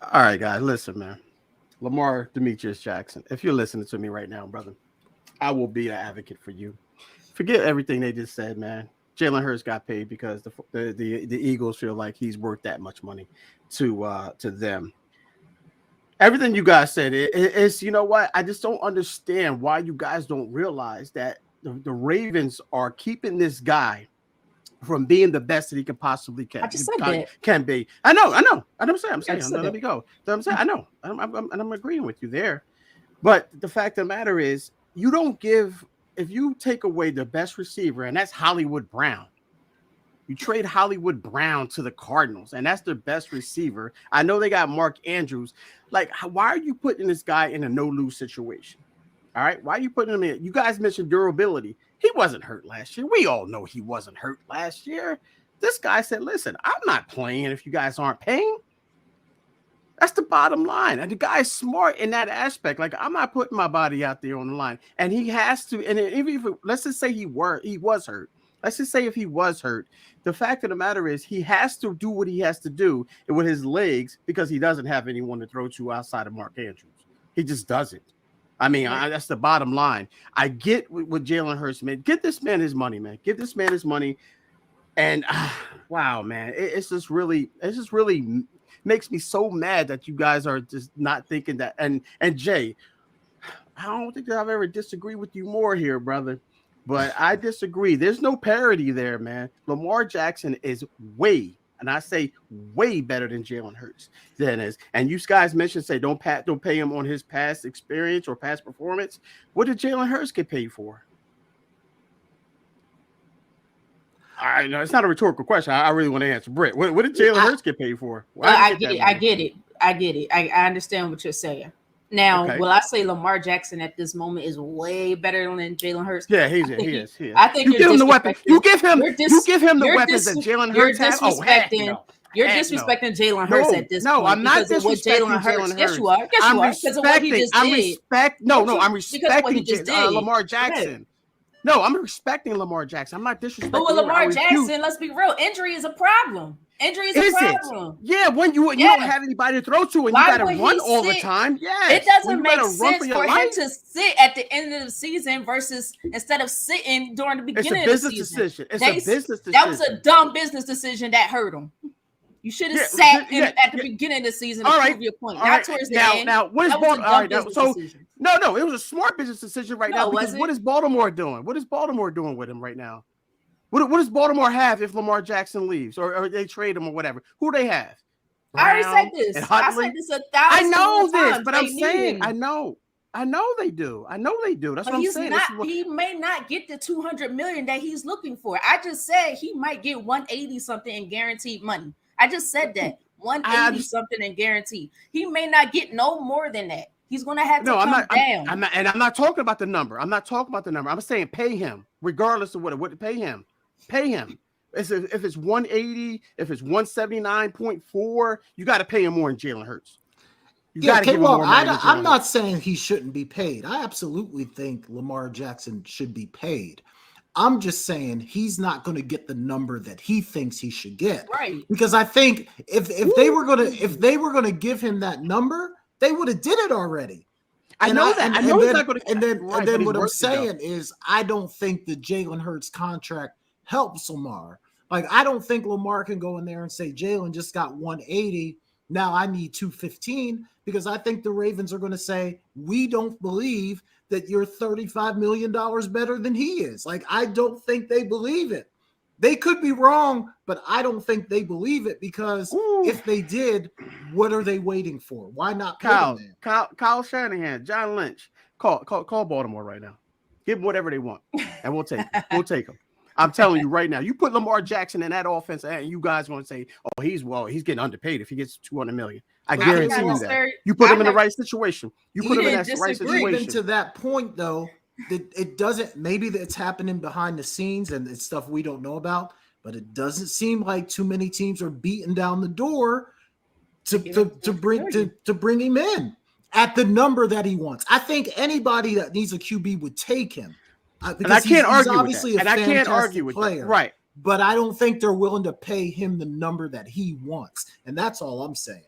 All right, guys, listen, man. Lamar Demetrius Jackson, if you're listening to me right now, brother, I will be an advocate for you. Forget everything they just said, man. Jalen Hurts got paid because the Eagles feel like he's worth that much money to them. Everything you guys said, it's you know what? I just don't understand why you guys don't realize that the Ravens are keeping this guy from being the best that he can possibly I just said that. can be. I know. I'm I saying. just said Let that. me go. I'm saying. I know. And I'm agreeing with you there. But the fact of the matter is, you don't give if you take away the best receiver, and that's Hollywood Brown. You trade Hollywood Brown to the Cardinals, and that's their best receiver. I know they got Mark Andrews. Like, why are you putting this guy in a no lose situation? All right. Why are you putting him in? You guys mentioned durability. He wasn't hurt last year. We all know he wasn't hurt last year. This guy said, listen, I'm not playing if you guys aren't paying. That's the bottom line. And the guy's smart in that aspect. Like, I'm not putting my body out there on the line. And he has to, and even if let's just say he was hurt. Let's just say if he was hurt, the fact of the matter is he has to do what he has to do with his legs because he doesn't have anyone to throw to outside of Mark Andrews. He just doesn't. I mean, that's the bottom line. I get what Jalen Hurts, man. Get this man his money, man. Give this man his money. And wow, man, it's just really makes me so mad that you guys are just not thinking that. And Jay, I don't think that I've ever disagreed with you more here, brother. But I disagree. There's no parity there, man. Lamar Jackson is and I say way better than Jalen Hurts than is. And you guys mentioned say don't pay him on his past experience or past performance. What did Jalen Hurts get paid for? I know it's not a rhetorical question. I really want to answer. Britt, what did Jalen Hurts get paid for? I get it. I get it. I understand what you're saying. Now, Okay. will I say Lamar Jackson at this moment is way better than Jalen Hurts? Yeah, he is. I think you give him the weapon. You give him the weapons that Jalen Hurts has. You're disrespecting Jalen Hurts at this point. No, I'm not disrespecting Jalen Hurts. Yes, you are. Yes, you are. Because of what he just did. I'm respecting Lamar Jackson. No, I'm respecting Lamar Jackson. I'm not disrespecting. But with Lamar Jackson, let's be real. Injury is a problem. Injury is a problem. Yeah, when you don't have anybody to throw to and you got to run all the time. Yeah, it doesn't make sense for him to sit at the end of the season versus instead of sitting during the beginning of the season. It's a business decision. That was a dumb business decision that hurt him. You should have sat at the beginning of the season to prove your point, not towards the end. Now, what is Baltimore? No, it was a smart business decision right now because what is Baltimore doing? What is Baltimore doing with him right now? What does Baltimore have if Lamar Jackson leaves or they trade him or whatever? Who do they have? I already said this. I said this 1,000 I know this, times. but I'm saying I know they do. That's what I'm saying. He may not get the $200 million that he's looking for. I just said he might get 180 something in guaranteed money. I just said that 180 something in guaranteed. He may not get no more than that. He's going to have to come down. I'm not talking about the number. I'm saying pay him regardless of what pay him. Pay him. If it's 180, if it's 179.4, you got to pay him more than Jalen Hurts. I'm not saying he shouldn't be paid. I absolutely think Lamar Jackson should be paid. I'm just saying he's not going to get the number that he thinks he should get. Right. Because I think if they were going to give him that number, they would have did it already. I know that. And then what I'm saying is I don't think the Jalen Hurts contract helps Lamar. Like, I don't think Lamar can go in there and say, Jalen just got 180. Now I need 215, because I think the Ravens are going to say, we don't believe that you're $35 million better than he is. Like, I don't think they believe it. They could be wrong, but I don't think they believe it, because if they did, what are they waiting for? Why not pay them? Kyle Shanahan, John Lynch, call Baltimore right now. Give them whatever they want, and we'll take them. We'll take them. I'm telling you right now, you put Lamar Jackson in that offense, and you guys going to say, "Oh, he's getting underpaid if he gets $200 million." I guarantee you that. You put him in the right situation. You put him in that right situation. Even to that point, though, it doesn't. Maybe it's happening behind the scenes, and it's stuff we don't know about. But it doesn't seem like too many teams are beating down the door to bring him in at the number that he wants. I think anybody that needs a QB would take him. And I can't argue with that. And I can't argue with that. Right. But I don't think they're willing to pay him the number that he wants. And that's all I'm saying.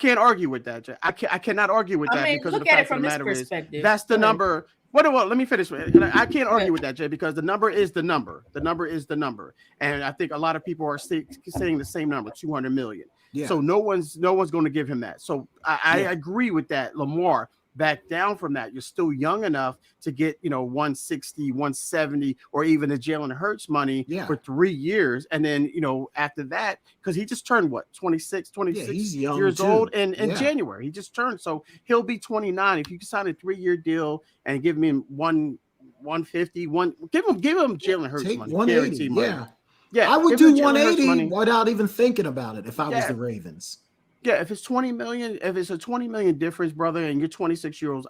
can't argue with that, Jay. I cannot argue with that because look of the at it fact of from the this matter is perspective. that's the number. Well, let me finish. I can't argue Right. with that, Jay, because the number is the number. The number is the number, and I think a lot of people are saying the same number, 200 million. Yeah. So no one's going to give him that. So I agree with that. Lamar, back down from that. You're still young enough to get 160, 170, or even the Jalen Hurts money for 3 years, and then after that, because he just turned what 26 he's young years too. old in January. He just turned, so he'll be 29. If you can sign a 3-year deal and give him 150, give him Jalen Hurts Take money, 180. money. Yeah, I would do 180 without even thinking about it if I was the Ravens. Yeah, if it's 20 million, if it's a 20 million difference, brother, and you're 26 years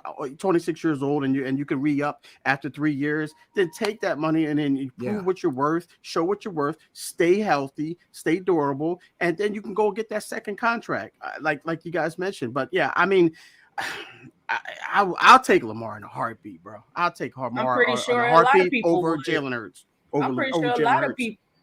old, and you can re-up after 3 years, then take that money and then you prove what you're worth, show what you're worth, stay healthy, stay durable, and then you can go get that second contract, like you guys mentioned. But yeah, I mean, I'll take Lamar in a heartbeat, bro. I'll take Lamar. I'm pretty sure in a a lot of heartbeat people over would. Jalen Hurts. I'm pretty sure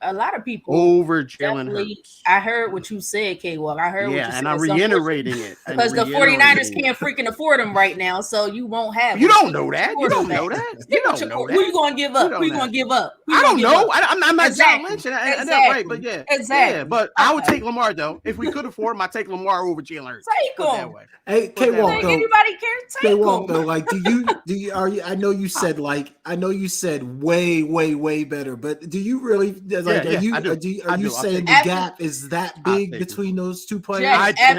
a lot of people over Jalen Hurts. I heard what you said, K-Walk. I heard what you said. And I'm reiterating it. Because the 49ers can't freaking afford them right now, so you won't have You don't know that. You don't know that. You don't know that. Who you going to give up? Who you going to give up? I don't know. I'm not John Lynch. Exactly. Right, but yeah. Exactly. Yeah, but I would take Lamar, though. If we could afford him, I'd take Lamar over Jalen Hurts. Take him. Hey, K-Walk, though. Anybody cares? Take K-Walk, though. Like, I know you said way better, but do you really, like, are you saying the gap is that big between those two players?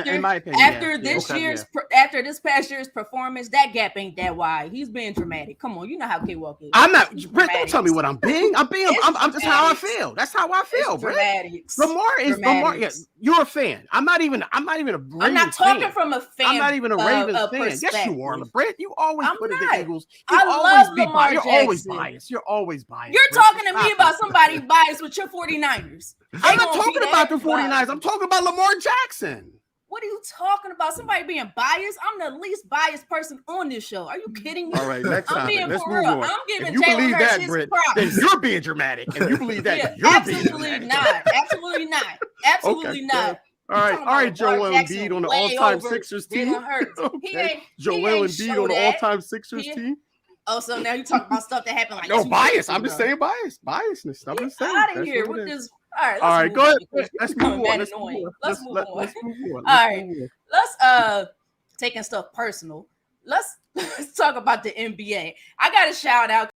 In my opinion, after this past year's performance, that gap ain't that wide. He's being dramatic. Come on, you know how K-Walk is. I'm not. Brett, don't tell me what I'm being. I'm just how I feel. That's how I feel, Brett. Lamar is Lamar. Yeah, you're a fan. I'm not even a Ravens I'm not talking fan. from a fan. I'm not even a Ravens fan. Yes, you are, Brett. You always put it the Eagles. I love Lamar You're Jackson. always biased. You're always biased. You're talking to me about somebody biased with your 49ers. I'm not talking about the 49ers. I'm talking about Lamar Jackson. What are you talking about? Somebody being biased? I'm the least biased person on this show. Are you kidding me? All right, next time. Let's move on. I'm giving Jalen Hurts his props. Then you're being dramatic. And you believe that, absolutely not. Absolutely not. Absolutely not. All right, Joel Embiid on the all-time Sixers team. Okay. Joel Embiid on the all-time Sixers team. Oh, so now you talk about stuff that happened like no bias. I'm just saying biasness. I'm just saying. Out of here with this. All right, go ahead. Let's move on. Let's move on. All right, let's taking stuff personal. Let's talk about the NBA. I got to shout out